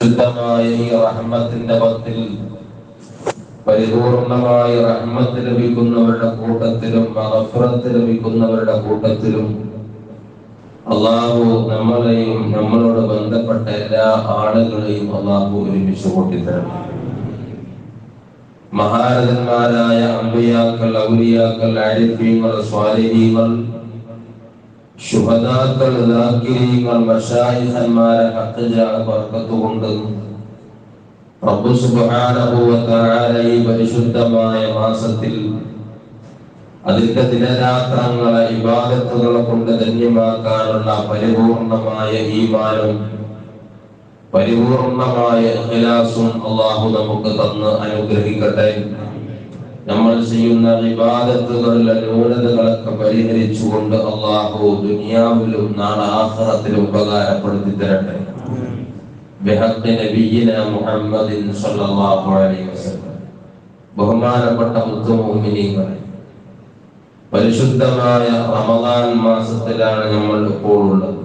ശുദ്ധമായ ഈ റഹ്മത്തിന്റെ പത്തിൽ പരിപൂർണമായ റഹ്മത്ത് ലഭിക്കുന്നവരുടെ കൂട്ടത്തിലും മഗ്ഫിറത്ത് ലഭിക്കുന്നവരുടെ കൂട്ടത്തിലും അല്ലാഹു നമ്മളെയും നമ്മളോട് ബന്ധപ്പെട്ട എല്ലാ ആളുകളെയും അല്ലാഹു ഒരുമിച്ച് കൂട്ടിത്തരണം. മഹാരഥന്മാരായ അംബിയാക്കൾ, ഔലിയാക്കൾ, ആരിഫീങ്ങൾ, സ്വാലിഹീങ്ങൾ, ശുഹദാക്കൾ, ദാക്കിരീങ്ങൾ, മശായിഖന്മാരെ ഹഖ്ജാ ബർക്കത്തുകൊണ്ട് റബ്ബ് സുബ്ഹാനഹു വ തആല ഈ പരിശുദ്ധമായ മാസത്തിൽ അതിന്റെ ദിനരാത്രങ്ങളെ ഇബാദത്തുകളെ കൊണ്ട് ധന്യമാക്കാനുള്ള പരിപൂർണമായ ഈമാനും പരിപൂർണമായ ഇഖ്ലാസും അല്ലാഹു നമുക്ക് തന്ന് അനുഗ്രഹിക്കട്ടെ. നമ്മൾ ചെയ്യുന്ന ഇബാദത്തുകളിലെ ന്യൂനതകളൊക്കെ പരിഹരിച്ചുകൊണ്ട് അല്ലാഹു ദുനിയാവിലും നാളെ ആഖിറത്തിലും ഉപകാരപ്പെടുത്തി തരട്ടെ. ബിഹഖ് നബിയിന മുഹമ്മദിൻ സ്വല്ലല്ലാഹു അലൈഹി വസല്ലം. ബഹുമാനപ്പെട്ട മുഅ്മിനീങ്ങളെ, പരിശുദ്ധമായ റമദാൻ മാസത്തിലാണ് നമ്മൾ ഇപ്പോൾ ഉള്ളത്.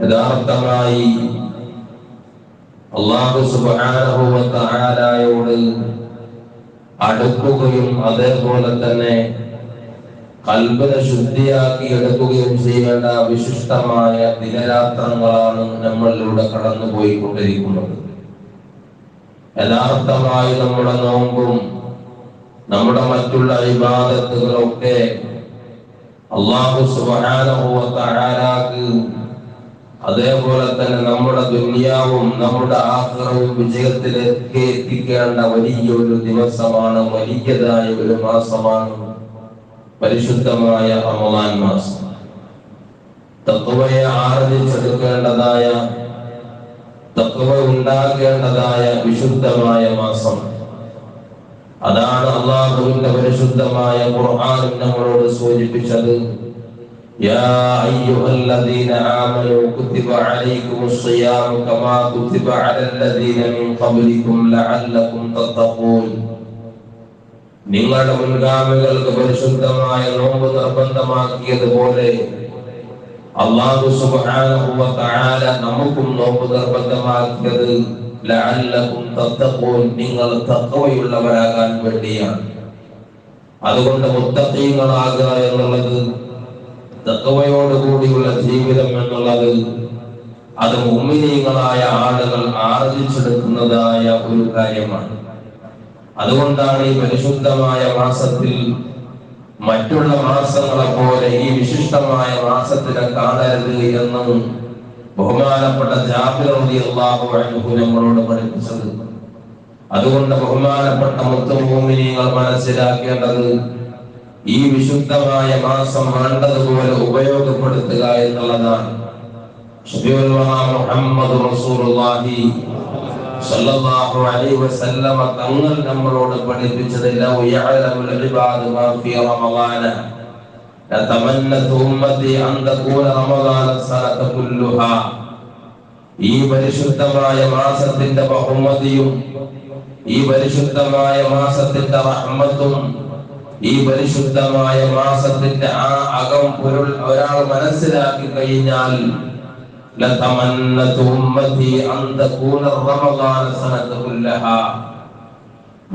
യഥാർത്ഥമായി അല്ലാഹു സുബ്ഹാനഹു വ തആലയോട് അടുക്കുകയും അതേപോലെ തന്നെ ഖൽബിനെ ശുദ്ധിയാക്കി എടുക്കുകയും ചെയ്യേണ്ട വിശിഷ്ടമായ ദിനരാത്രങ്ങളാണ് നമ്മളിലൂടെ കടന്നുപോയിക്കൊണ്ടിരിക്കുന്നത്. യഥാർത്ഥമായി നമ്മുടെ നോമ്പും നമ്മുടെ മറ്റുള്ള ഇബാദത്തുകളൊക്കെ അല്ലാഹു സുബ്ഹാനഹു വ തആലക്ക് അതേപോലെ തന്നെ നമ്മുടെ ദുനിയാവും നമ്മുടെ ആഖിറവും വിജയത്തിലേക്ക് എത്തിക്കേണ്ട വലിയൊരു ദിവസമാണ്, വലിയതായ ഒരു മാസമാണ് പരിശുദ്ധമായ റമദാൻ മാസം. തഖ്വയെ ആർജിച്ചെടുക്കേണ്ടതായ, തഖ്വ ഉണ്ടാകേണ്ടതായ വിശുദ്ധമായ മാസം. അതാണ് അല്ലാഹുവിന്റെ പരിശുദ്ധമായ ഖുർആൻ നമ്മളോട് സൂചിപ്പിച്ചത്. യാ അയ്യുഹല്ലദീന ആമനൂ കുതിബ അലൈക്കുമുസ് സിയാമു കമാ കുതിബ അലല്ലദീന മിൻ ഖബ്ലികും ലഅല്ലകും തത്തഖൂൻ. നിങ്ങളുടെ മുൻഗാമികൾക്ക് പരിശുദ്ധമായ നോമ്പ് നിർബന്ധമാക്കിയതുപോലെ അല്ലാഹു സുബ്ഹാനഹു വ തആല നമുക്കും നോമ്പ് നിർബന്ധമാക്കിയത് ലഅല്ലകും തത്തഖൂൻ, നിങ്ങൾ തഖ്വയുള്ളവരാകാൻ വേണ്ടിയാണ്. അതുകൊണ്ട് മുത്തഖീങ്ങളാകുക എന്നുള്ളത്, തഖ്വയോടുകൂടിയുള്ള ജീവിതം എന്നുള്ളത്, അത് മുഅ്മിനീങ്ങളായ ആളുകൾ ആർജിച്ചെടുക്കുന്നതായ ഒരു കാര്യമാണ്. അതുകൊണ്ടാണ് ഈ പരിശുദ്ധമായ മാസത്തിൽ മറ്റുള്ള മാസങ്ങളെ പോലെ ഈ വിശിഷ്ടമായ മാസത്തിനെ കാണരുത് എന്ന് ബഹുമാനപ്പെട്ട ജാബിർ റളിയല്ലാഹു അൻഹു നമ്മളോട് പഠിപ്പിച്ചത്. അതുകൊണ്ട് ബഹുമാനപ്പെട്ട മുഅ്മിനീങ്ങൾ മനസ്സിലാക്കേണ്ടത്, ഈ വിശുദ്ധമായ മാസം വേണ്ടതുപോലെ ഉപയോഗപ്പെടുത്തുക എന്നുള്ളതാണ്. മുഹമ്മദ് റസൂലുള്ളാഹി സല്ലല്ലാഹു അലൈഹി വസല്ലം തങ്ങൾ നമ്മളോട് പഠിപ്പിച്ചത്, ലൗ യഅലമുൽ ഇബാദു മാ ഫീ റമളാന ലതമന്നതു ഉമ്മത്തി അൻ തകൂന റമളാന സനത കുല്ലുഹാ. ഈ പരിശുദ്ധമായ മാസത്തിന്റെ ബഹുമതിയും ഈ പരിശുദ്ധമായ മാസത്തിന്റെ റഹ്മത്തും ഈ പരിശുദ്ധമായ മാസത്തിന്റെ ആ അകം പൊരുൾ ഒരാൾ മനസ്സിലാക്കി കഴിഞ്ഞാൽ ലതമന്നതു ഉമ്മത്തി അൻ തകൂന റമളാന സനത കുല്ലഹാ,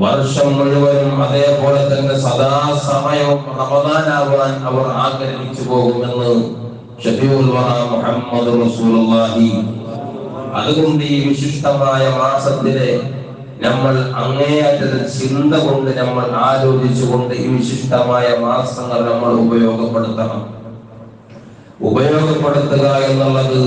വർഷം മുഴുവനും അതേപോലെ തന്നെ സദാസമയവും റമദാനാവാൻ അവർ ആഗ്രഹിച്ചു പോകുമെന്ന് ഷഫീഉൽ വറ മുഹമ്മദ് റസൂലുള്ളാഹി. അതുകൊണ്ട് ഈ വിശിഷ്ടമായ മാസത്തിലെ നമ്മൾ അങ്ങേയറ്റത്തെ ചിന്ത കൊണ്ട് നമ്മൾ ആലോചിച്ചുകൊണ്ട് ഈ വിശിഷ്ടമായ മാസങ്ങൾ നമ്മൾ ഉപയോഗപ്പെടുത്തണം. ഉപയോഗപ്പെടുത്തുക എന്നുള്ളത്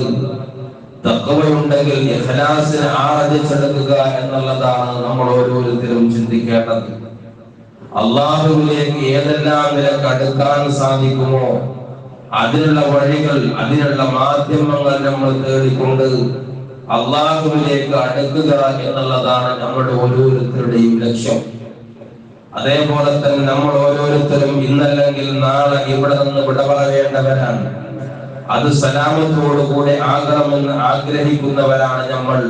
തഖ്വയുണ്ടെങ്കിൽ ഇഖ്ലാസിനെ ആർജിച്ചെടുക്കുക എന്നുള്ളതാണ് നമ്മൾ ഓരോരുത്തരും ചിന്തിക്കേണ്ടത്. അല്ലാഹുവിലേക്ക് ഏതെല്ലാം നിലക്ക് അടുക്കാൻ സാധിക്കുമോ അതിനുള്ള വഴികൾ, അതിനുള്ള മാധ്യമങ്ങൾ നമ്മൾ തേടിക്കൊണ്ട് അല്ലാഹുവിലേക്ക് അടുക്കുക എന്നുള്ളതാണ് നമ്മുടെ ഓരോരുത്തരുടെയും ലക്ഷ്യം. അതേപോലെ തന്നെ നമ്മൾ ഓരോരുത്തരും ഇന്നല്ലെങ്കിൽ നാളെ ഇവിടെ നിന്ന് വിട പറയേണ്ടവരാണ്. അത് സലാമത്തോടുകൂടെ ആകണമെന്ന് ആഗ്രഹിക്കുന്നവരാണ് നമ്മൾ.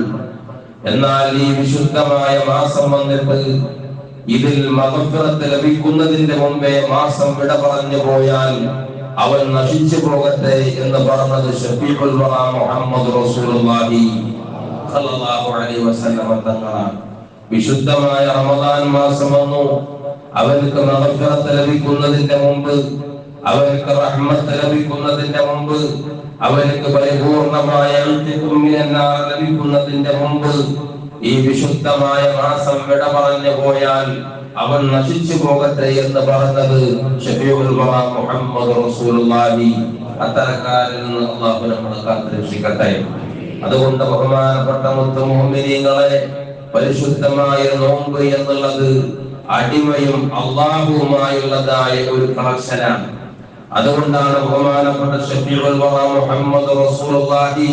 എന്നാൽ ഈ വിശുദ്ധമായ മാസം വന്നിട്ട് ഇതിൽ മഗ്ഫിറത്ത് ലഭിക്കുന്നതിന്റെ മുമ്പേ മാസം വിട പറഞ്ഞു പോയാൽ അവൻ നശിച്ചു പോകട്ടെ എന്ന് പറഞ്ഞത് ഷഫീഉൽ വറ മുഹമ്മദ് റസൂലുള്ളാഹി സല്ലല്ലാഹു അലൈഹി വസല്ലം തങ്ങളാണ്. വിശുദ്ധമായ റമദാൻ മാസം വന്നു. അവർക്ക് മഗ്ഫിറത്ത് ലഭിക്കുന്നതിന്റെ മുമ്പ്, അവർക്ക് റഹ്മത്ത് ലഭിക്കുന്നതിന്റെ മുമ്പ്, അവർക്ക് പരിപൂർണമായ ലഭിക്കുന്നതിന്റെ മുമ്പ് ഈ വിശുദ്ധമായ മാസം വിട പറഞ്ഞു പോയാൽ അവൻ നശിച്ചു പോകട്ടെ എന്ന് പറഞ്ഞത് ശഫീഉൽ വറ മുഹമ്മദ് റസൂലുള്ളാഹി. അത്തരക്കാരിൽ നിന്ന് അല്ലാഹു നമ്മളെ കാത്തുരക്ഷിക്കട്ടെ. അതുകൊണ്ട് ബഹുമാനപ്പെട്ട മുഅ്മിനീങ്ങളെ, പരിശുദ്ധമായ നോമ്പ് എന്നുള്ളത് അടിമയും അല്ലാഹുവുമായുള്ളതായ ഒരു കണക്ഷനാണ്. അതുകൊണ്ടാണ് ബഹുമാനപ്പെട്ട ശഫീഉൽ വറ മുഹമ്മദ് റസൂലുള്ളാഹി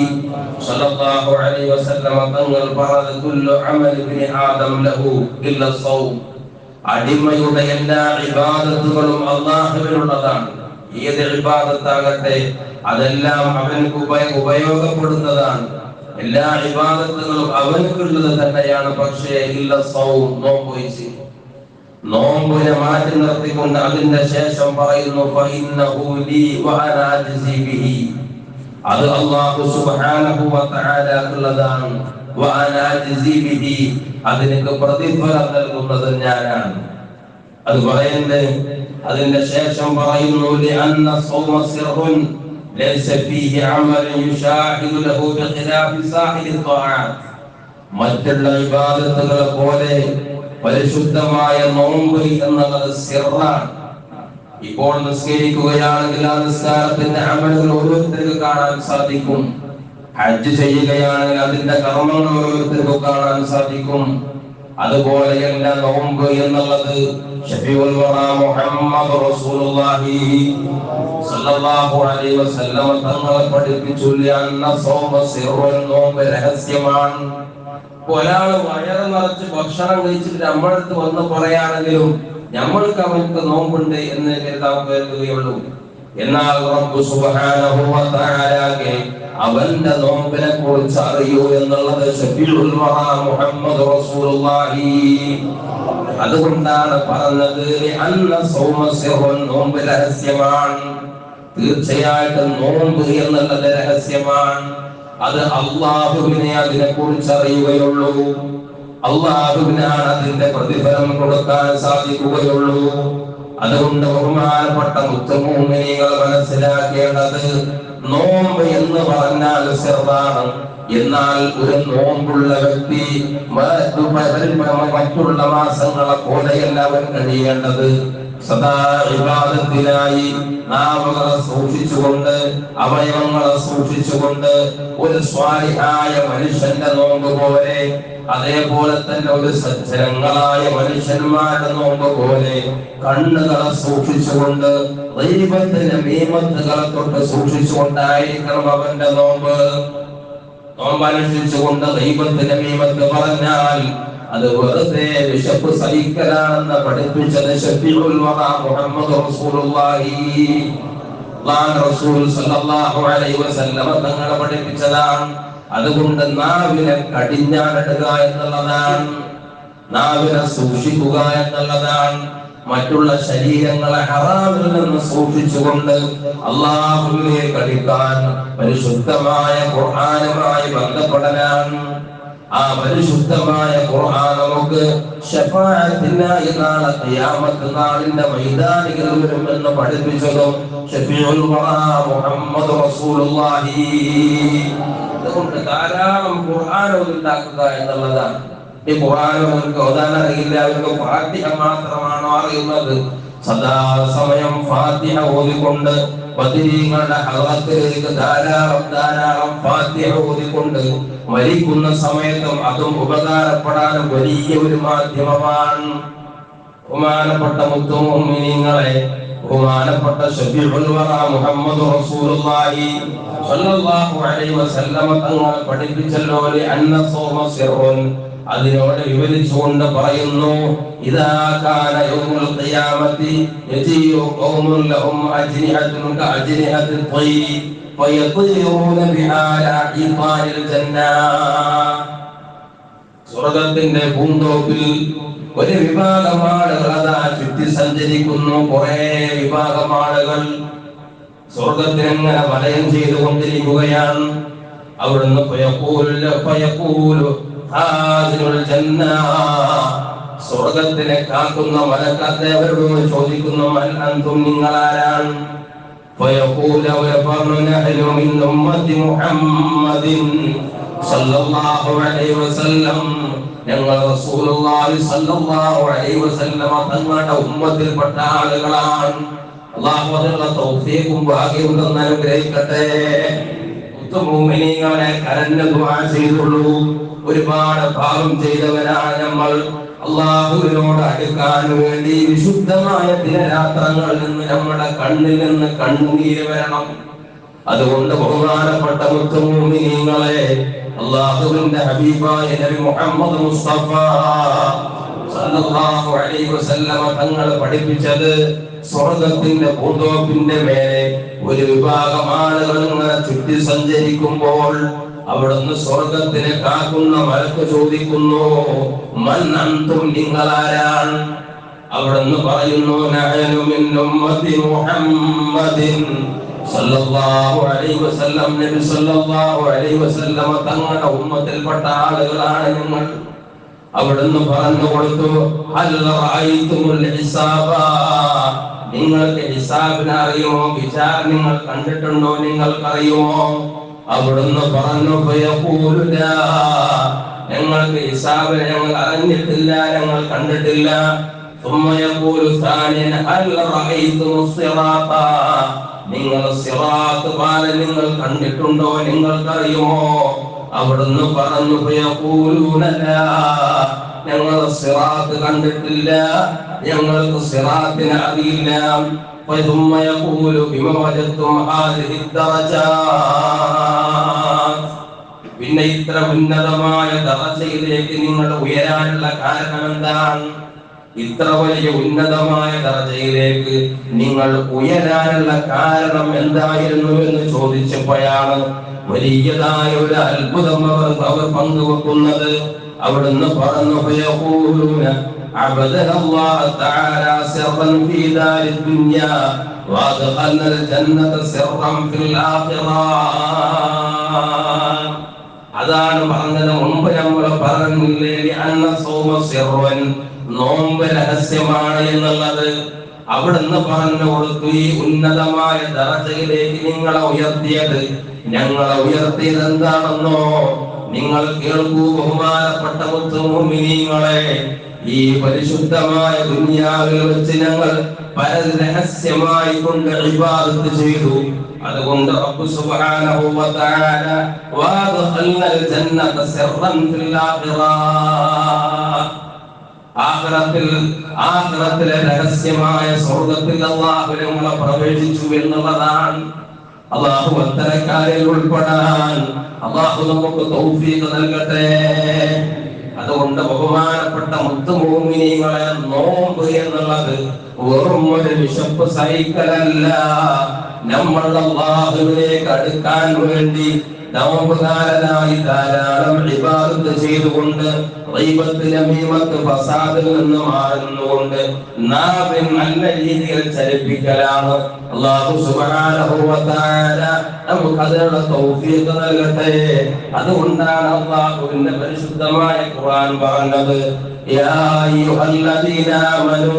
സ്വല്ലല്ലാഹു അലൈഹി വസല്ലം തങ്ങൾ പറഞ്ഞത് കുല്ലു അമലി ഇബ്നി ആദം ലഹു ഇല്ല സൗം. അടിമയുടെ എല്ലാ ഇബാദത്തുകളും അല്ലാഹുവിനുള്ളതാണ്. ഏത് ഇബാദത്താകട്ടെ അതെല്ലാം അവനക്ക് ഉപയോഗപ്പെടുന്നതാണ്. എല്ലാ ഇബാദത്തുകളും അവനക്കുള്ളത് തന്നെയാണ്. പക്ഷേ ഇല്ല സൗം, നോമ്പ്. നോമ്പിനെ മാറ്റി നിർത്തിക്കൊണ്ട് അതിന്റെ ശേഷം പറയുന്നു ഫഇന്നഹു ലീ വഅനാ അജ്സി ബിഹി. അത് അല്ലാഹു സുബ്ഹാനഹു വ തആലക്കുള്ളതാണ്. വഅനാ അജ്സി ബിഹി, അതിനൊക്കെ പ്രതിഫലം നൽകുന്നത് ഞാനാണ്. അത് പറയുന്നത് അതിന്റെ ശേഷം പറയുന്നു ലിഅന്ന സൗമ സിർറുൻ ലൈസ ഫീഹി അമലൻ യുശാഹിദു ലഹു ബിഖിലാഫി സാഹിരി ത്വആത്ത്. മറ്റുള്ള ഇബാദത്തുകളെ പോലെ പരിശുദ്ധമായ നോമ്പ് എന്നുള്ളത് സിർറാണ്. ഇപ്പോൾ നിസ്കരിക്കുകയാണെങ്കിൽ ആ നിസ്കാരത്തിന്റെ അമലുകൾ ഓരോരുത്തർക്ക് കാണാൻ സാധിക്കും. ഹജ്ജ് ചെയ്യുകയാണെങ്കിൽ അതിന്റെ കർമ്മങ്ങൾ ഓരോരുത്തർക്ക് കാണാൻ സാധിക്കും. അതുപോലെയല്ല നോമ്പ് എന്നുള്ളത്. ശഫീഉൽ വറ മുഹമ്മദ് റസൂലുള്ളാഹി സ്വല്ലല്ലാഹു അലൈഹി വസല്ലം തങ്ങളെ പഠിപ്പിച്ചു അന്ന സൗമ സിർറുൻ, നോമ്പ് രഹസ്യമാണ്. ഒരാൾ വയറ് നിറച്ച് ഭക്ഷണം കഴിച്ചിട്ട് നമ്മളടുത്ത് വന്ന് പറയാണെങ്കിലും നമ്മൾക്ക് അവർക്ക് നോമ്പുണ്ട് എന്ന് കരുതുകയുള്ളൂ. എന്നാൽ റബ്ബ് സുബ്ഹാനഹു വ തആലക്ക് അവന്റെ നോമ്പിനെ കുറിച്ച് അറിയൂ എന്നുള്ളത് ശഫീഉൽ വറ മുഹമ്മദ് റസൂലുള്ളാഹി. അതുകൊണ്ടാണ് പറഞ്ഞത് അന്ന സൗമ സിർറുൻ, നോമ്പ് രഹസ്യമാണ്. തീർച്ചയായിട്ടും നോമ്പ് എന്നുള്ളത് രഹസ്യമാണ്. അത് അല്ലാഹുവിനെ അതിനെ കുറിച്ച് അറിയുകയുള്ളൂ. അല്ലാഹുവിനാണ് അതിന്റെ പ്രതിഫലം കൊടുക്കാൻ സാധിക്കുകയുള്ളൂ. അതുകൊണ്ട് ബഹുമാനപ്പെട്ട മുഅ്മിനീങ്ങൾ മനസ്സിലാക്കേണ്ടത് നോമ്പ് എന്ന് പറഞ്ഞാൽ സിർറാണ്. എന്നാൽ ഒരു നോമ്പുള്ള വ്യക്തി മറ്റുള്ള മാസങ്ങളെ പോലെയല്ല അവൻ കഴിയേണ്ടത്. സദാ ഇബാദത്തിനായി നാവുകളെ സൂക്ഷിച്ചുകൊണ്ട്, അവയവങ്ങളെ സൂക്ഷിച്ചുകൊണ്ട്, ഒരു സ്വാലിഹായ മനുഷ്യന്റെ നോമ്പ് പോലെ, അതേപോലെ തന്നെ ഒരു സജ്ജനങ്ങളായ മനുഷ്യന്മാരുടെ നോമ്പ് പോലെ കണ്ണുകളെ സൂക്ഷിച്ചുകൊണ്ട്, ദൈവത്തിന്റെ നിയമത്തുകളെ തൊട്ട് സൂക്ഷിച്ചുകൊണ്ടായിരിക്കണം അവന്റെ നോമ്പ്. നോമ്പനുഷ്ഠിച്ചുകൊണ്ട് ദൈവത്തിന്റെ നിയമത്ത് പറഞ്ഞാൽ അത് വെറുതെ വിശപ്പ് സഹിക്കലാണെന്ന് പഠിപ്പിച്ചത് ശഫീഉൽ വറ മുഹമ്മദ് റസൂലുള്ളാഹി സ്വല്ലല്ലാഹു അലൈഹി വസല്ലം തങ്ങളെ പഠിപ്പിച്ചതാണ്. അതുകൊണ്ട് നാവിനെ കടിഞ്ഞാണിടുക എന്നുള്ളതാണ്, നാവിനെ സൂക്ഷിക്കുക എന്നുള്ളതാണ്. മറ്റുള്ള ശരീരങ്ങളെ ഹറാമിൽ നിന്ന് സൂക്ഷിച്ചുകൊണ്ട് അല്ലാഹുവിലേക്ക് അടുക്കാൻ പരിശുദ്ധമായ ഖുർആനുമായി ബന്ധപ്പെടലാണ്. ആ പരിശുദ്ധമായ ഖുർആൻ നമുക്ക് ശഫാഅത്തിനായി നാളെ ഖിയാമത്ത് നാളിന്റെ മൈതാനികൾ വരുമെന്ന് പഠിപ്പിച്ചതും ശഫീഉൽ വറ മുഹമ്മദ് റസൂലുള്ളാഹി. അതുകൊണ്ട് ധാരാളം ഖുർആൻ ഉണ്ടാക്കുക എന്നുള്ളതാണ്. ഈ ഖുർആൻ അവർക്ക് ഓതാൻ അറിയില്ല, അവർക്ക് ഫാത്തിഹ മാത്രമാണോ അറിയുന്നത്. സദാസമയം ഫാത്തിഹ ഓതിക്കൊണ്ട് ബദരീങ്ങളുടെ ഹളത്തിലേക്ക് ധാരാളം ഫാത്തിഹ ഓതിക്കൊണ്ട് മരിക്കുന്ന സമയത്തും അതും ഉപകാരപ്പെടാനും വലിയ ഒരു മാധ്യമമാണ്. ബഹുമാനപ്പെട്ട മുഅ്മിനീങ്ങളെ, ബഹുമാനപ്പെട്ട ശഫീഉൽ വറ മുഹമ്മദ് റസൂലുള്ളാഹി സ്വല്ലല്ലാഹു അലൈഹി വസല്ലം തങ്ങൾ പഠിപ്പിച്ചല്ലോ അന്ന സൗമ സിർറുൻ. അതിനോട് വിവരിച്ചുകൊണ്ട് പറയുന്നു ഇദാ കാന യൗമുൽ ഖിയാമത്തി യജീഉ ഖൗമുൻ ലഹും അജ്നിഹത്തുൻ കഅജ്നിഹത്തിൽ ത്വയ്ർ ഫയത്വീറൂന ബിഹാ ഇഖാനിൽ ജന്ന. സ്വർഗ്ഗത്തിന്റെ പൂന്തോപ്പിൽ ഒരു വിഭാഗം ആളുകൾ അതാ ചുറ്റി സഞ്ചരിക്കുന്നു. കുറെ വിഭാഗം ആളുകൾ സ്വർഗ്ഗത്തിനെങ്ങനെ വലയം ചെയ്തുകൊണ്ടിരിക്കുകയാണ്. അവിടുന്ന് സ്വർഗത്തിനെ കാക്കുന്ന മലക്കാരെ അവരോട് ചോദിക്കുന്നു, മൻ അൻതും, നിങ്ങളാരാണ്? ഞങ്ങൾ റസൂലുള്ളാഹി സ്വല്ലല്ലാഹു അലൈഹി വസല്ലമ തങ്ങളുടെ ഉമ്മത്തിൽപ്പെട്ട ആളുകളാണ്. അല്ലാഹു അതിനുള്ള തൗഫീഖും ഭാഗ്യവും തന്ന് അനുഗ്രഹിക്കട്ടെ. മുഅ്മിനീങ്ങളെ കരഞ്ഞ് ദുആ ചെയ്തുള്ളൂ. ഒരുപാട് പാപം ചെയ്തവരാണ് നമ്മൾ. അല്ലാഹുവിനോട് അടുക്കാൻ വേണ്ടി വിശുദ്ധമായ ദിനരാത്രങ്ങളിൽ നിന്ന് നമ്മുടെ കണ്ണിൽ നിന്ന് കണ്ണുനീര് വരണം. അതുകൊണ്ട് ബഹുമാനപ്പെട്ട മുഅ്മിനീങ്ങളെ, അല്ലാഹുവിന്റെ ഹബീബായ നബി മുഹമ്മദ് മുസ്തഫ സല്ലല്ലാഹു അലൈഹി വസല്ലമ തങ്ങൾ പഠിപ്പിച്ചത്, സ്വർഗ്ഗത്തിന്റെ പൂന്തോപ്പിന്റെ മേലെ ഒരു വിഭാഗം ആളുകൾ ഇങ്ങനെ ചുറ്റി സഞ്ചരിക്കുമ്പോൾ അവിടുന്ന് സ്വർഗത്തിനെ കാക്കുന്ന മലക്ക് ചോദിക്കുന്നു, മൻ അൻതും, നിങ്ങളാരാണ്? അവിടുന്ന് പറയുന്നു, നഹ്നു മിൻ ഉമ്മത്തി മുഹമ്മദിൻ സല്ലല്ലാഹു അലൈഹി വസല്ലം. നബി സല്ലല്ലാഹു അലൈഹി വസല്ലം തങ്ങളുടെ ഉമ്മത്തിൽപ്പെട്ട ആളുകളാണ് ഞങ്ങൾ. അവിടുന്ന് പറഞ്ഞു കൊടുത്തു, ഹൽ റഅയ്തുമുൽ ഹിസാബ, നിങ്ങൾക്ക് ഹിസാബിനെ അറിയുമോ? വിചാരണ നിങ്ങൾ കണ്ടിട്ടുണ്ടോ? നിങ്ങൾക്കറിയുമോ? അവിടുന്ന് പറഞ്ഞു, ഞങ്ങൾക്ക് ഹിസാബിനെ ഞങ്ങൾ അറിഞ്ഞിട്ടില്ല, ഞങ്ങൾ കണ്ടിട്ടില്ല. നിങ്ങൾ സിറാത്ത് പാലം നിങ്ങൾ കണ്ടിട്ടുണ്ടോ? നിങ്ങൾക്കറിയുമോ? അവിടുന്ന് പറഞ്ഞു, ഞങ്ങൾ സിറാത്ത് കണ്ടിട്ടില്ല, ഞങ്ങൾക്ക് സിറാത്തിനെ അറിയില്ല. പിന്നെ ഇത്ര ഉന്നതമായ ദറജയിലേക്ക് നിങ്ങൾ ഉയരാനുള്ള കാരണം എന്താണ്? ഇത്ര വലിയ ഉന്നതമായ ദറജയിലേക്ക് നിങ്ങൾ ഉയരാനുള്ള കാരണം എന്തായിരുന്നു എന്ന് ചോദിച്ചപ്പോഴാണ് വലിയതായ ഒരു അത്ഭുതം അവർ പങ്കുവെക്കുന്നത്. അവിടുന്ന് പറഞ്ഞു, عبدنا الله تعالى سرا في دار الدنيا وادخلنا الجنة سرا في الآخرة. അതാണ് പറഞ്ഞത്. മുമ്പ് നമ്മൾ പറഞ്ഞില്ലേ, അന്ന സൗമ സിർവൻ, നോമ്പ് രഹസ്യമാണ് എന്നുള്ളത്. അവിടുന്ന് പറഞ്ഞു കൊടുത്തു, ഈ ഉന്നതമായ ദറജയിലേക്ക് നിങ്ങളെ ഉയർത്തിയത്, ഞങ്ങളെ ഉയർത്തിയത് എന്താണെന്നോ? നിങ്ങൾ കേൾക്കൂ ബഹുമാനപ്പെട്ട മുഅ്മിനീങ്ങളെ, ഈ പരിശുദ്ധമായ ദുനിയാവിൽ വെച്ച് ഞങ്ങൾ പരരഹസ്യമായി കൊണ്ട് ഇബാദത്ത് ചെയ്തു. അതുകൊണ്ട് റബ്ബ് സുബ്ഹാനഹു വ തആല വഅദ്ഖൽനൽ ജന്നത സിർറൻ ഫിൽ ആഖിറത്തിലെ രഹസ്യമായ സ്വർഗ്ഗത്തിൽ അല്ലാഹു നമ്മളെ പ്രവേശിച്ചു എന്നുള്ളതാണ്. അല്ലാഹു അത്തരക്കാരിൽ ഉൾപ്പെടാൻ അല്ലാഹു നമുക്ക് തൗഫീഖ് നൽകട്ടെ. അതുകൊണ്ട് ബഹുമാനപ്പെട്ട മുഅ്മിനീങ്ങളെ, നോമ്പ് എന്നുള്ളത് വെറും ഒരു വിശപ്പ് സഹിക്കലല്ല. നമ്മൾ അല്ലാഹുവിലേക്ക് അടുക്കാൻ വേണ്ടി നോമ്പുകാരനായി ധാരാളം ഇബാദത്ത് ചെയ്തുകൊണ്ട് ഗീബത്ത്, നമീമത്ത്, ഫസാദിൽ നിന്ന് മാറുന്നുകൊണ്ട് നാവിൻ നല്ല രീതിയിൽ ചലിപ്പിക്കലാണ്. അല്ലാഹു സുബ്ഹാനഹു വ തആല നമുക്ക് അതിനുള്ള തൗഫീഖ് നൽകട്ടെ. അതുകൊണ്ടാണ് അല്ലാഹുവിന്റെ പരിശുദ്ധമായ ഖുർആൻ പറഞ്ഞത്, യാ അയ്യുഹല്ലദീന ആമനൂ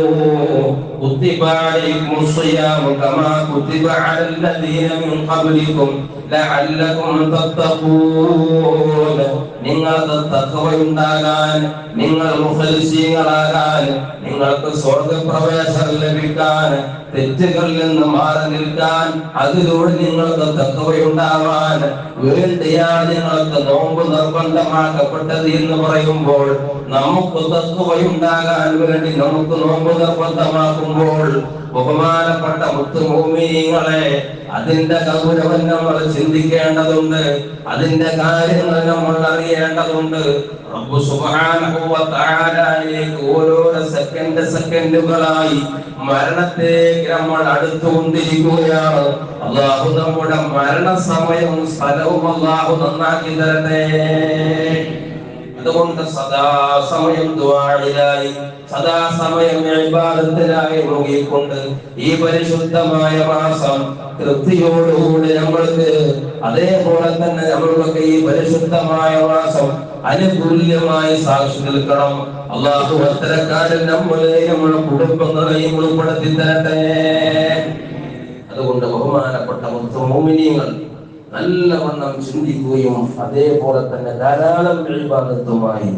കുത്തിബ അലൈക്കുമുസ് സിയാമു കമാ കുത്തിബ അലല്ലദീന മിൻ ഖബ്ലികും ലഅല്ലകും തത്തഖൂൻ. നിങ്ങൾക്ക് തഖ്വയുണ്ടാകാൻ, നിങ്ങൾ മുഖ്ലിസീങ്ങളാകാൻ, നിങ്ങൾക്ക് സ്വർഗ്ഗപ്രവേശനം ലഭിക്കാൻ, തെറ്റുകളിൽ നിന്ന് മാറി നിൽക്കാൻ, അതിലൂടെ നിങ്ങൾക്ക് തഖ്വയുണ്ടാവാൻ വേണ്ടിയാണ് നിങ്ങൾക്ക് നോമ്പ് നിർബന്ധമാക്കപ്പെട്ടത് എന്ന് പറയുമ്പോൾ, നമുക്ക് തഖ്വയുണ്ടാകാൻ വേണ്ടി നമുക്ക് നോമ്പ് നിർബന്ധമാക്കുമ്പോൾ ബഹുമാനപ്പെട്ട മുഅ്മിനീങ്ങളെ, അതിന്റെ ഗൗരവം നമ്മൾ ചിന്തിക്കേണ്ടതുണ്ട്. അതിന്റെ കാര്യങ്ങൾ നമ്മൾ അറിയേണ്ടതുണ്ട്. റബ്ബ് സുബ്ഹാനഹു വ തആലയിലേക്ക് ഓരോ സെക്കൻഡുകളായി മരണത്തേക്ക് നമ്മൾ അടുത്തുകൊണ്ടിരിക്കുകയാണ്. അല്ലാഹു നമ്മുടെ മരണസമയവും സ്ഥലവും അല്ലാഹു നന്നാക്കി തരട്ടെ. അതുകൊണ്ട് സദാസമയം ദുആയിലായി സദാസമയം ഇബാദത്തിലായി മുഴുകിക്കൊണ്ട് ഈ പരിശുദ്ധമായ മാസം കൃത്യയോടുകൂടി നമ്മൾക്ക് അതേപോലെ തന്നെ നമ്മൾക്ക് ഈ പരിശുദ്ധമായ മാസം അനുകൂല്യമായി സാക്ഷി നിൽക്കണം. അല്ലാഹു അത്തരക്കാരൻ നമ്മളെയും നമ്മുടെ കുടുംബങ്ങളെയും ഉൾപ്പെടുത്തി തരട്ടെ. അതുകൊണ്ട് ബഹുമാനപ്പെട്ട മുഅ്മിനീങ്ങൾ നല്ലവണ്ണം ചിന്തിക്കുകയും അതേപോലെ തന്നെ ധാരാളം ഇബാദത്തുമായി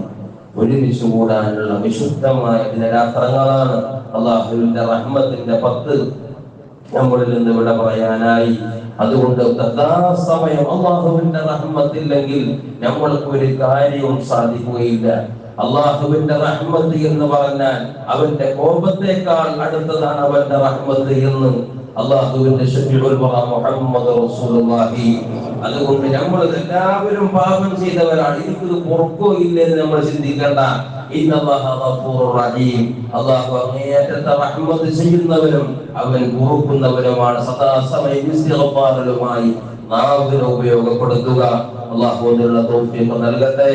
ഒരുമിച്ച് കൂടാനുള്ള വിശുദ്ധമായ ദിനരാത്രങ്ങളാണ്. അല്ലാഹുവിന്റെ റഹ്മത്തിന്റെ 10 നമ്മളിൽ നിന്ന് വിട പറയാനായി. അതുകൊണ്ട് സദാസമയം അല്ലാഹുവിന്റെ റഹ്മത്തില്ലെങ്കിൽ നമ്മൾക്ക് ഒരു കാര്യവും സാധിക്കുകയില്ല. അല്ലാഹുവിന്റെ റഹ്മത്ത് എന്ന് പറഞ്ഞാൽ അവന്റെ കോപത്തേക്കാൾ അടുത്തതാണ് അവന്റെ റഹ്മത്ത് എന്ന് അല്ലാഹുവിന്റെ ശഫീഉൽ വറ മുഹമ്മദ് റസൂലുള്ളാഹി. അതുകൊണ്ട് നമ്മൾ എല്ലാവരും പാപം ചെയ്തവരാണ്. എനിക്കിത് പൊറുക്കോ ഇല്ലെന്ന് നമ്മൾ ചിന്തിക്കേണ്ട. ഇന്നല്ലാഹ ഗഫൂറുർ റഹീം. അല്ലാഹു അങ്ങേയറ്റത്തെ റഹ്മത്ത് ചെയ്യുന്നവരും അവൻ പൊറുക്കുന്നവരുമാണ്. സദാസമയം ഇസ്തിഗ്ഫാറുമായി നാവിനെ ഉപയോഗപ്പെടുത്തുക. അല്ലാഹു അതിനുള്ള തൗഫീഖ് നൽകട്ടെ.